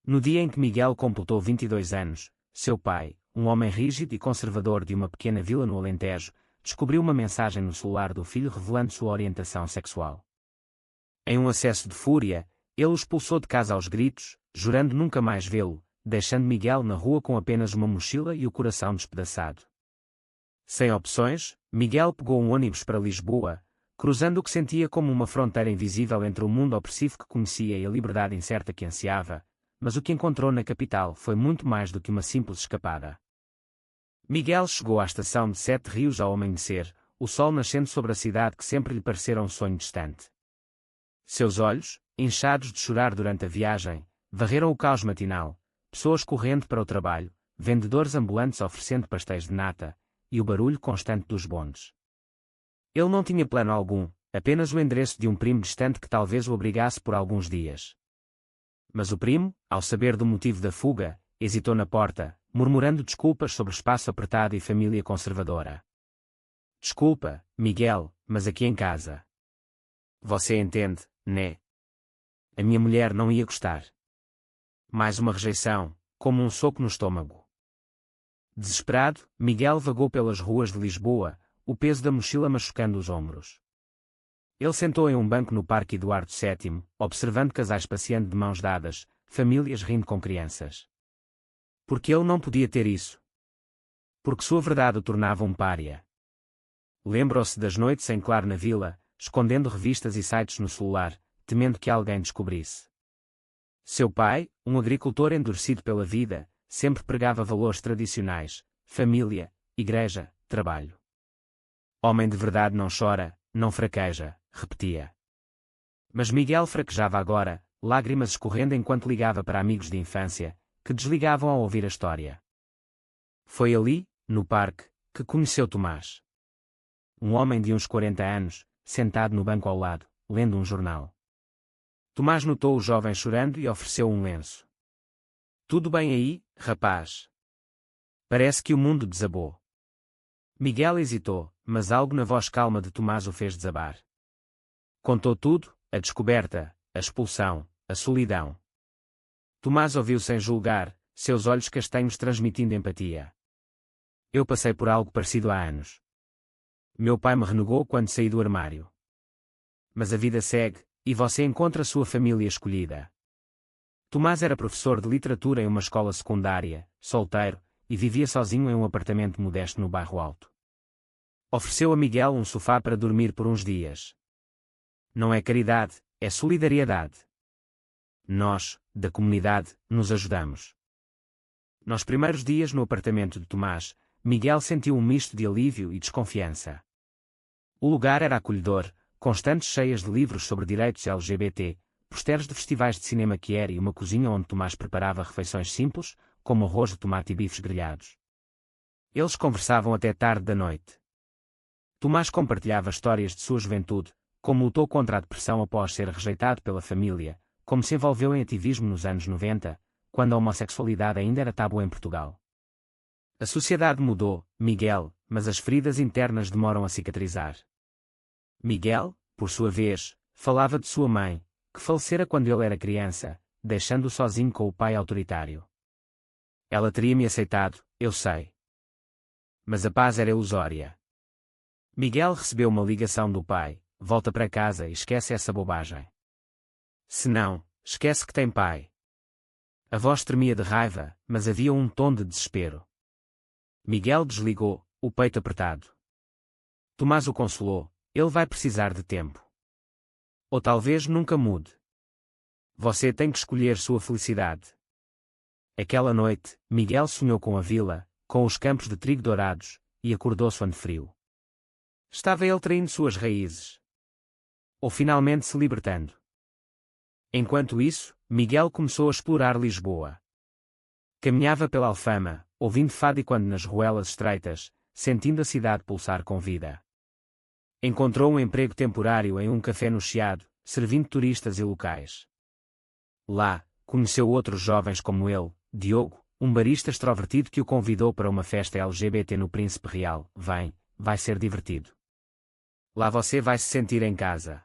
No dia em que Miguel completou 22 anos, seu pai, um homem rígido e conservador de uma pequena vila no Alentejo, descobriu uma mensagem no celular do filho revelando sua orientação sexual. Em um acesso de fúria, ele o expulsou de casa aos gritos, jurando nunca mais vê-lo, deixando Miguel na rua com apenas uma mochila e o coração despedaçado. Sem opções, Miguel pegou um ônibus para Lisboa, cruzando o que sentia como uma fronteira invisível entre o mundo opressivo que conhecia e a liberdade incerta que ansiava, mas o que encontrou na capital foi muito mais do que uma simples escapada. Miguel chegou à estação de Sete Rios ao amanhecer, o sol nascendo sobre a cidade que sempre lhe parecera um sonho distante. Seus olhos, inchados de chorar durante a viagem, varreram o caos matinal, pessoas correndo para o trabalho, vendedores ambulantes oferecendo pastéis de nata, e o barulho constante dos bondes. Ele não tinha plano algum, apenas o endereço de um primo distante que talvez o abrigasse por alguns dias. Mas o primo, ao saber do motivo da fuga, hesitou na porta, murmurando desculpas sobre espaço apertado e família conservadora. Desculpa, Miguel, mas aqui em casa. Você entende, né? A minha mulher não ia gostar. Mais uma rejeição, como um soco no estômago. Desesperado, Miguel vagou pelas ruas de Lisboa, o peso da mochila machucando os ombros. Ele sentou em um banco no Parque Eduardo VII, observando casais passeando de mãos dadas, famílias rindo com crianças. Porque ele não podia ter isso. Porque sua verdade o tornava um pária. Lembrou-se das noites em claro na vila, escondendo revistas e sites no celular, temendo que alguém descobrisse. Seu pai, um agricultor endurecido pela vida, sempre pregava valores tradicionais: família, igreja, trabalho. Homem de verdade não chora, não fraqueja, repetia. Mas Miguel fraquejava agora, lágrimas escorrendo enquanto ligava para amigos de infância, que desligavam ao ouvir a história. Foi ali, no parque, que conheceu Tomás. Um homem de uns 40 anos, sentado no banco ao lado, lendo um jornal. Tomás notou o jovem chorando e ofereceu um lenço. Tudo bem aí, rapaz? Parece que o mundo desabou. Miguel hesitou, mas algo na voz calma de Tomás o fez desabar. Contou tudo, a descoberta, a expulsão, a solidão. Tomás ouviu sem julgar, seus olhos castanhos transmitindo empatia. Eu passei por algo parecido há anos. Meu pai me renegou quando saí do armário. Mas a vida segue, e você encontra sua família escolhida. Tomás era professor de literatura em uma escola secundária, solteiro, e vivia sozinho em um apartamento modesto no bairro Alto. Ofereceu a Miguel um sofá para dormir por uns dias. Não é caridade, é solidariedade. Nós, da comunidade, nos ajudamos. Nos primeiros dias no apartamento de Tomás, Miguel sentiu um misto de alívio e desconfiança. O lugar era acolhedor, com estantes cheias de livros sobre direitos LGBT, posteres de festivais de cinema que era e uma cozinha onde Tomás preparava refeições simples, como arroz de tomate e bifes grelhados. Eles conversavam até tarde da noite. Tomás compartilhava histórias de sua juventude, como lutou contra a depressão após ser rejeitado pela família, como se envolveu em ativismo nos anos 90, quando a homossexualidade ainda era tabu em Portugal. A sociedade mudou, Miguel, mas as feridas internas demoram a cicatrizar. Miguel, por sua vez, falava de sua mãe, que falecera quando ele era criança, deixando-o sozinho com o pai autoritário. Ela teria me aceitado, eu sei. Mas a paz era ilusória. Miguel recebeu uma ligação do pai: volta para casa e esquece essa bobagem. Se não, esquece que tem pai. A voz tremia de raiva, mas havia um tom de desespero. Miguel desligou, o peito apertado. Tomás o consolou: ele vai precisar de tempo. Ou talvez nunca mude. Você tem que escolher sua felicidade. Aquela noite, Miguel sonhou com a vila, com os campos de trigo dourados, e acordou suando frio. Estava ele traindo suas raízes? Ou finalmente se libertando? Enquanto isso, Miguel começou a explorar Lisboa. Caminhava pela Alfama, ouvindo fado e quando nas ruelas estreitas, sentindo a cidade pulsar com vida. Encontrou um emprego temporário em um café no Chiado, servindo turistas e locais. Lá, conheceu outros jovens como ele, Diogo, um barista extrovertido que o convidou para uma festa LGBT no Príncipe Real. Vem, vai ser divertido. Lá você vai se sentir em casa.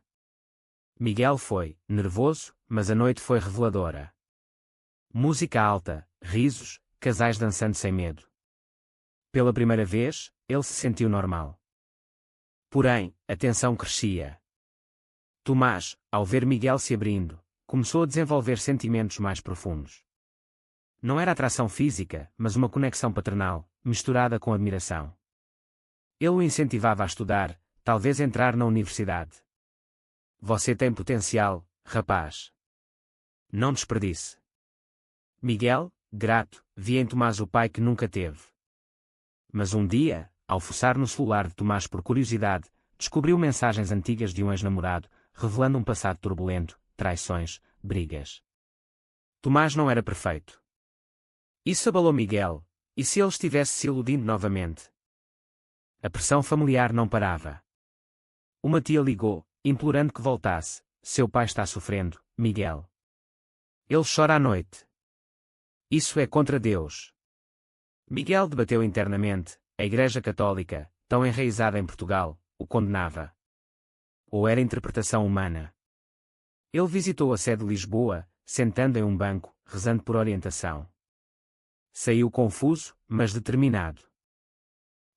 Miguel foi, nervoso, mas a noite foi reveladora. Música alta, risos, casais dançando sem medo. Pela primeira vez, ele se sentiu normal. Porém, a tensão crescia. Tomás, ao ver Miguel se abrindo, começou a desenvolver sentimentos mais profundos. Não era atração física, mas uma conexão paternal, misturada com admiração. Ele o incentivava a estudar, talvez entrar na universidade. Você tem potencial, rapaz. Não desperdice. Miguel, grato, via em Tomás o pai que nunca teve. Mas um dia, ao fuçar no celular de Tomás por curiosidade, descobriu mensagens antigas de um ex-namorado, revelando um passado turbulento, traições, brigas. Tomás não era perfeito. Isso abalou Miguel, e se ele estivesse se iludindo novamente? A pressão familiar não parava. Uma tia ligou, implorando que voltasse. Seu pai está sofrendo, Miguel. Ele chora à noite. Isso é contra Deus. Miguel debateu internamente. A Igreja Católica, tão enraizada em Portugal, o condenava. Ou era interpretação humana? Ele visitou a sede de Lisboa, sentando em um banco, rezando por orientação. Saiu confuso, mas determinado.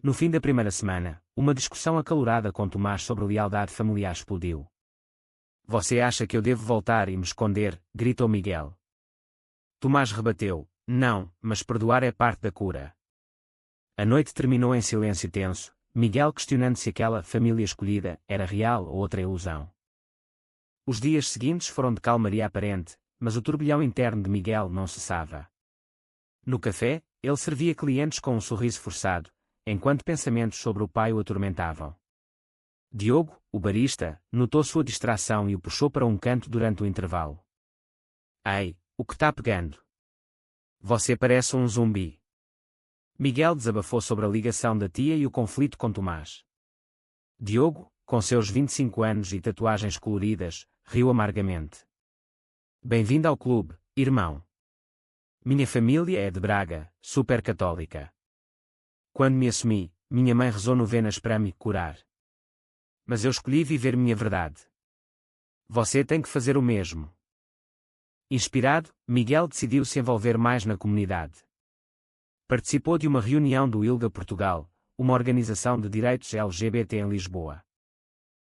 No fim da primeira semana, uma discussão acalorada com Tomás sobre lealdade familiar explodiu. Você acha que eu devo voltar e me esconder? Gritou Miguel. Tomás rebateu, não, mas perdoar é parte da cura. A noite terminou em silêncio tenso, Miguel questionando se aquela família escolhida era real ou outra ilusão. Os dias seguintes foram de calmaria aparente, mas o turbilhão interno de Miguel não cessava. No café, ele servia clientes com um sorriso forçado, enquanto pensamentos sobre o pai o atormentavam. Diogo, o barista, notou sua distração e o puxou para um canto durante o intervalo. Ei, o que tá pegando? Você parece um zumbi. Miguel desabafou sobre a ligação da tia e o conflito com Tomás. Diogo, com seus 25 anos e tatuagens coloridas, riu amargamente. Bem-vindo ao clube, irmão. Minha família é de Braga, super católica. Quando me assumi, minha mãe rezou novenas para me curar. Mas eu escolhi viver minha verdade. Você tem que fazer o mesmo. Inspirado, Miguel decidiu se envolver mais na comunidade. Participou de uma reunião do ILGA Portugal, uma organização de direitos LGBT em Lisboa.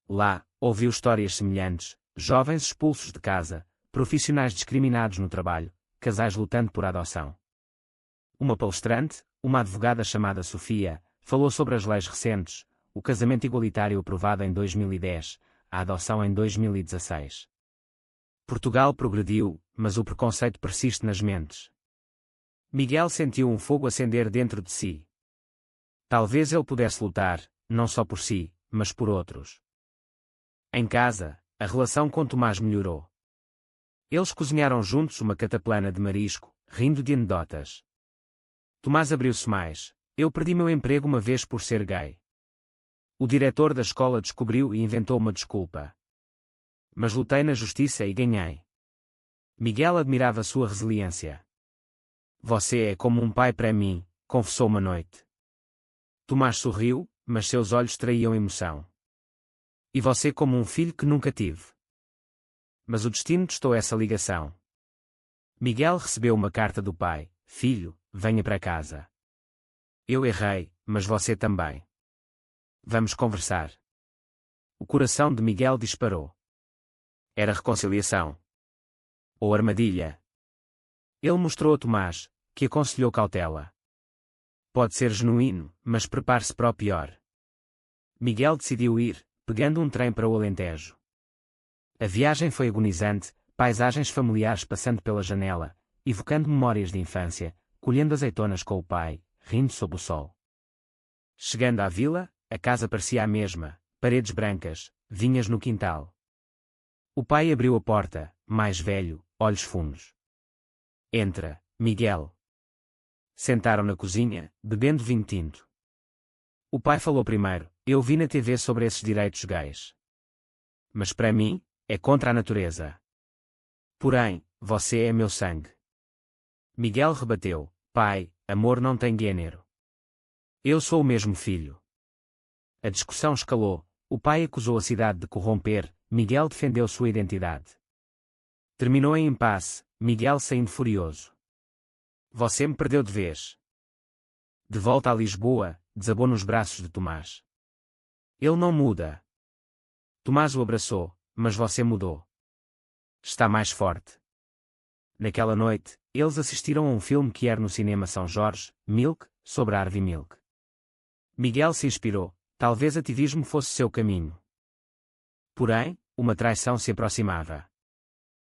Lá, ouviu histórias semelhantes, jovens expulsos de casa, profissionais discriminados no trabalho, casais lutando por adoção. Uma palestrante, uma advogada chamada Sofia, falou sobre as leis recentes, o casamento igualitário aprovado em 2010, a adoção em 2016. Portugal progrediu, mas o preconceito persiste nas mentes. Miguel sentiu um fogo acender dentro de si. Talvez ele pudesse lutar, não só por si, mas por outros. Em casa, a relação com Tomás melhorou. Eles cozinharam juntos uma cataplana de marisco, rindo de anedotas. Tomás abriu-se mais. Eu perdi meu emprego uma vez por ser gay. O diretor da escola descobriu e inventou uma desculpa. Mas lutei na justiça e ganhei. Miguel admirava sua resiliência. Você é como um pai para mim, confessou uma noite. Tomás sorriu, mas seus olhos traíam emoção. E você como um filho que nunca tive. Mas o destino testou essa ligação. Miguel recebeu uma carta do pai. Filho, venha para casa. Eu errei, mas você também. Vamos conversar. O coração de Miguel disparou. Era reconciliação. Ou armadilha? Ele mostrou a Tomás, que aconselhou cautela. Pode ser genuíno, mas prepare-se para o pior. Miguel decidiu ir, pegando um trem para o Alentejo. A viagem foi agonizante, paisagens familiares passando pela janela, evocando memórias de infância, colhendo azeitonas com o pai, rindo sob o sol. Chegando à vila, a casa parecia a mesma, paredes brancas, vinhas no quintal. O pai abriu a porta, mais velho, olhos fundos. Entra, Miguel. Sentaram na cozinha, bebendo vinho tinto. O pai falou primeiro, eu vi na TV sobre esses direitos gays. Mas para mim, é contra a natureza. Porém, você é meu sangue. Miguel rebateu, pai, amor não tem gênero. Eu sou o mesmo filho. A discussão escalou, o pai acusou a cidade de corromper, Miguel defendeu sua identidade. Terminou em impasse, Miguel saindo furioso. Você me perdeu de vez. De volta a Lisboa, desabou nos braços de Tomás. Ele não muda. Tomás o abraçou, mas você mudou. Está mais forte. Naquela noite, eles assistiram a um filme que era no cinema São Jorge, Milk, sobre Harvey Milk. Miguel se inspirou, talvez ativismo fosse seu caminho. Porém, uma traição se aproximava.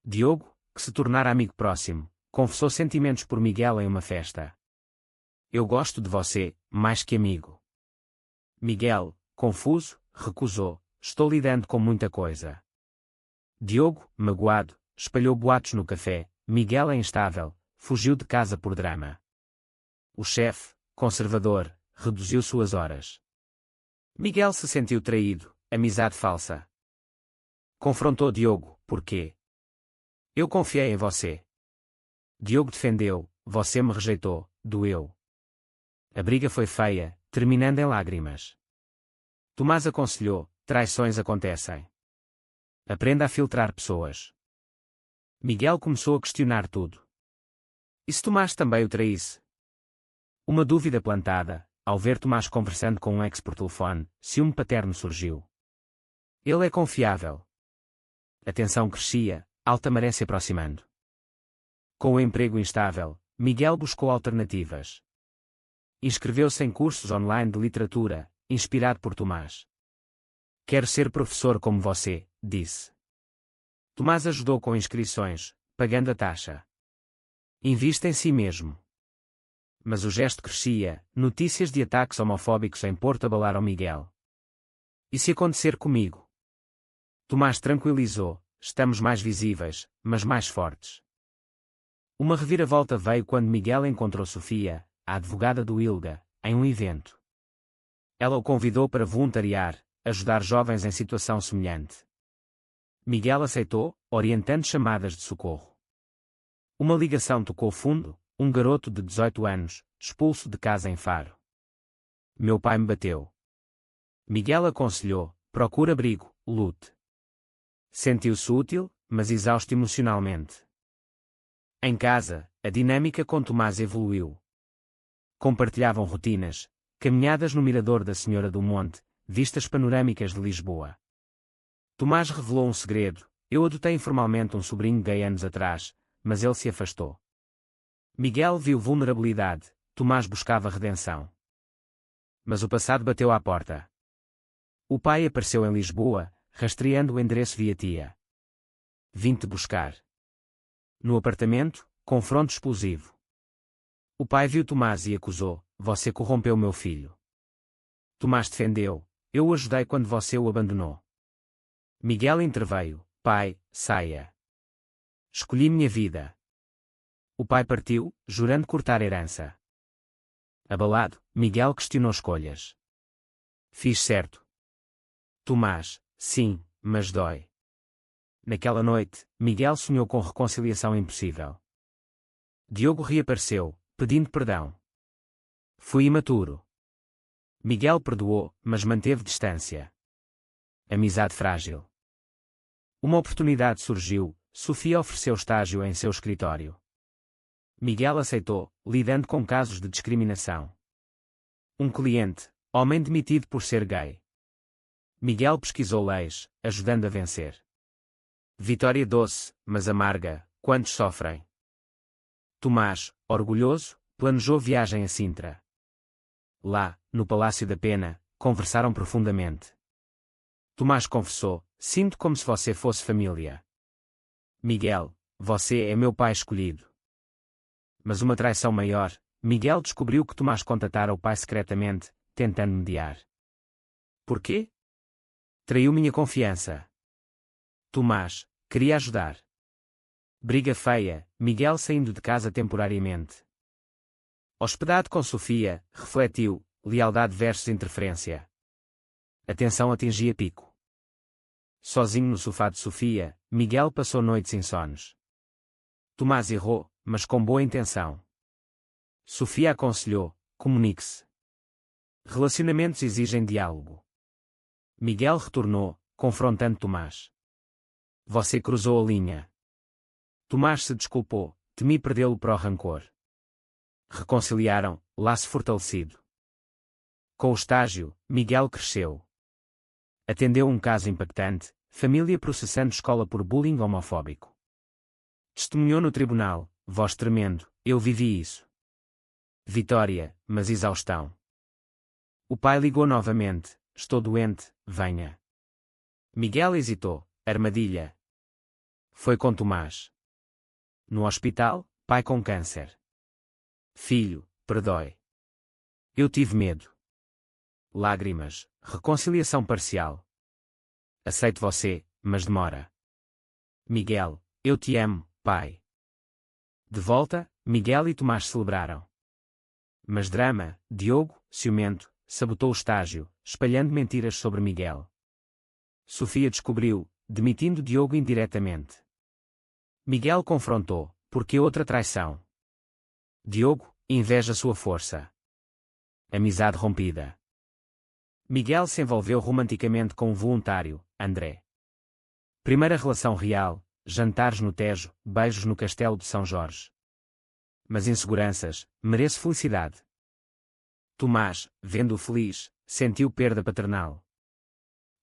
Diogo, que se tornara amigo próximo, confessou sentimentos por Miguel em uma festa. Eu gosto de você, mais que amigo. Miguel, confuso, recusou, estou lidando com muita coisa. Diogo, magoado, espalhou boatos no café, Miguel é instável, fugiu de casa por drama. O chefe, conservador, reduziu suas horas. Miguel se sentiu traído, amizade falsa. Confrontou Diogo, por quê? Eu confiei em você. Diogo defendeu, você me rejeitou, doeu. A briga foi feia, terminando em lágrimas. Tomás aconselhou, traições acontecem. Aprenda a filtrar pessoas. Miguel começou a questionar tudo. E se Tomás também o traísse? Uma dúvida plantada, ao ver Tomás conversando com um ex por telefone, ciúme paterno surgiu. Ele é confiável. A tensão crescia, Altamaré se aproximando. Com o emprego instável, Miguel buscou alternativas. Inscreveu-se em cursos online de literatura, inspirado por Tomás. Quero ser professor como você, disse. Tomás ajudou com inscrições, pagando a taxa. Invista em si mesmo. Mas o gesto crescia, notícias de ataques homofóbicos em Porto abalaram Miguel. E se acontecer comigo? Tomás tranquilizou, estamos mais visíveis, mas mais fortes. Uma reviravolta veio quando Miguel encontrou Sofia, a advogada do ILGA, em um evento. Ela o convidou para voluntariar, ajudar jovens em situação semelhante. Miguel aceitou, orientando chamadas de socorro. Uma ligação tocou fundo, um garoto de 18 anos, expulso de casa em Faro. Meu pai me bateu. Miguel aconselhou, procura abrigo, lute. Sentiu-se útil, mas exausto emocionalmente. Em casa, a dinâmica com Tomás evoluiu. Compartilhavam rotinas, caminhadas no mirador da Senhora do Monte, vistas panorâmicas de Lisboa. Tomás revelou um segredo, eu adotei informalmente um sobrinho gay anos atrás, mas ele se afastou. Miguel viu vulnerabilidade, Tomás buscava redenção. Mas o passado bateu à porta. O pai apareceu em Lisboa, rastreando o endereço via tia. Vim-te buscar. No apartamento, confronto explosivo. O pai viu Tomás e acusou, você corrompeu meu filho. Tomás defendeu, eu o ajudei quando você o abandonou. Miguel interveio, pai, saia. Escolhi minha vida. O pai partiu, jurando cortar a herança. Abalado, Miguel questionou escolhas. Fiz certo. Tomás, sim, mas dói. Naquela noite, Miguel sonhou com reconciliação impossível. Diogo reapareceu, pedindo perdão. Fui imaturo. Miguel perdoou, mas manteve distância. Amizade frágil. Uma oportunidade surgiu, Sofia ofereceu estágio em seu escritório. Miguel aceitou, lidando com casos de discriminação. Um cliente, homem demitido por ser gay. Miguel pesquisou leis, ajudando a vencer. Vitória doce, mas amarga, quantos sofrem? Tomás, orgulhoso, planejou viagem a Sintra. Lá, no Palácio da Pena, conversaram profundamente. Tomás confessou, sinto como se você fosse família. Miguel, você é meu pai escolhido. Mas uma traição maior, Miguel descobriu que Tomás contatara o pai secretamente, tentando mediar. Por quê? Traiu minha confiança. Tomás, queria ajudar. Briga feia, Miguel saindo de casa temporariamente. Hospedado com Sofia, refletiu, lealdade versus interferência. A tensão atingia pico. Sozinho no sofá de Sofia, Miguel passou noites insones. Tomás errou, mas com boa intenção. Sofia aconselhou, comunique-se. Relacionamentos exigem diálogo. Miguel retornou, confrontando Tomás. Você cruzou a linha. Tomás se desculpou, temi perdê-lo para o rancor. Reconciliaram, laço fortalecido. Com o estágio, Miguel cresceu. Atendeu um caso impactante, família processando escola por bullying homofóbico. Testemunhou no tribunal, voz tremendo, eu vivi isso. Vitória, mas exaustão. O pai ligou novamente, estou doente, venha. Miguel hesitou, armadilha. Foi com Tomás. No hospital, pai com câncer. Filho, perdoe. Eu tive medo. Lágrimas, reconciliação parcial. Aceito você, mas demora. Miguel, eu te amo, pai. De volta, Miguel e Tomás celebraram. Mas drama, Diogo, ciumento, sabotou o estágio, espalhando mentiras sobre Miguel. Sofia descobriu, demitindo Diogo indiretamente. Miguel confrontou, porque outra traição. Diogo, inveja sua força. Amizade rompida. Miguel se envolveu romanticamente com um voluntário, André. Primeira relação real, jantares no Tejo, beijos no Castelo de São Jorge. Mas inseguranças, merece felicidade. Tomás, vendo-o feliz, sentiu perda paternal.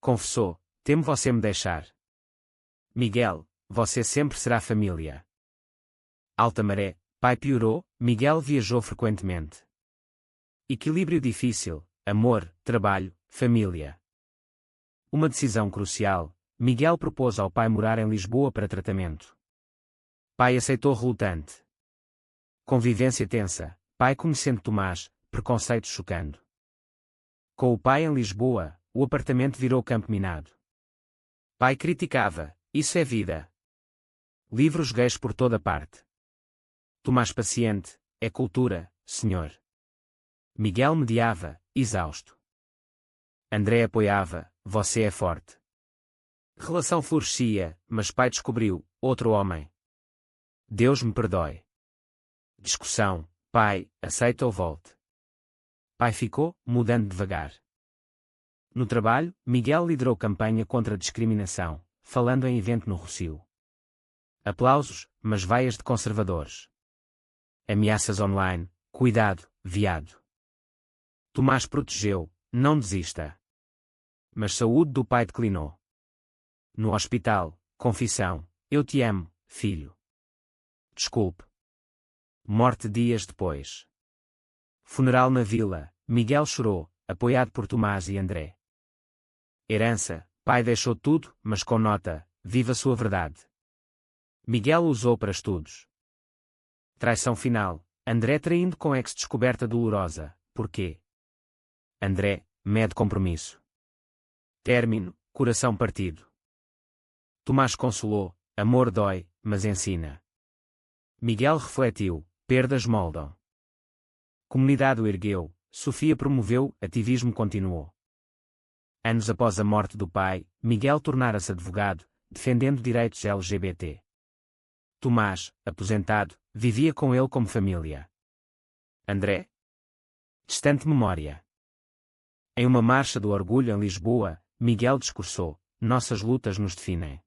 Confessou, temo você me deixar. Miguel, você sempre será família. Alta maré, pai piorou, Miguel viajou frequentemente. Equilíbrio difícil, amor, trabalho, família. Uma decisão crucial, Miguel propôs ao pai morar em Lisboa para tratamento. Pai aceitou relutante. Convivência tensa, pai conhecendo Tomás, preconceito chocando. Com o pai em Lisboa, o apartamento virou campo minado. Pai criticava, isso é vida. Livros gays por toda parte. Tomás paciente, é cultura, senhor. Miguel mediava, exausto. André apoiava, você é forte. Relação florescia, mas pai descobriu, outro homem. Deus me perdoe. Discussão, pai, aceita ou volte. Pai ficou, mudando devagar. No trabalho, Miguel liderou campanha contra a discriminação, falando em evento no Rossio. Aplausos, mas vaias de conservadores. Ameaças online, cuidado, viado. Tomás protegeu, não desista. Mas saúde do pai declinou. No hospital, confissão, eu te amo, filho. Desculpe. Morte dias depois. Funeral na vila, Miguel chorou, apoiado por Tomás e André. Herança, pai deixou tudo, mas com nota, viva sua verdade. Miguel usou para estudos. Traição final, André traindo com ex-descoberta dolorosa, porquê? André, mede compromisso. Término, coração partido. Tomás consolou, amor dói, mas ensina. Miguel refletiu, perdas moldam. Comunidade o ergueu, Sofia promoveu, ativismo continuou. Anos após a morte do pai, Miguel tornara-se advogado, defendendo direitos LGBT. Tomás, aposentado, vivia com ele como família. André? Distante memória. Em uma marcha do orgulho em Lisboa, Miguel discursou, nossas lutas nos definem.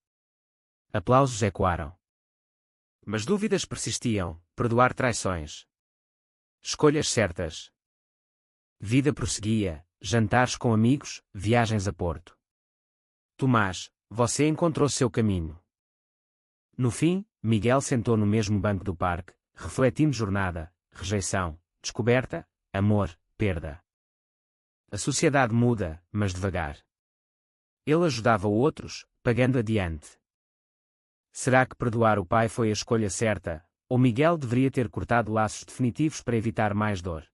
Aplausos ecoaram. Mas dúvidas persistiam, perdoar traições. Escolhas certas. Vida prosseguia, jantares com amigos, viagens a Porto. Tomás, você encontrou seu caminho. No fim, Miguel sentou no mesmo banco do parque, refletindo jornada, rejeição, descoberta, amor, perda. A sociedade muda, mas devagar. Ele ajudava outros, pagando adiante. Será que perdoar o pai foi a escolha certa, ou Miguel deveria ter cortado laços definitivos para evitar mais dor?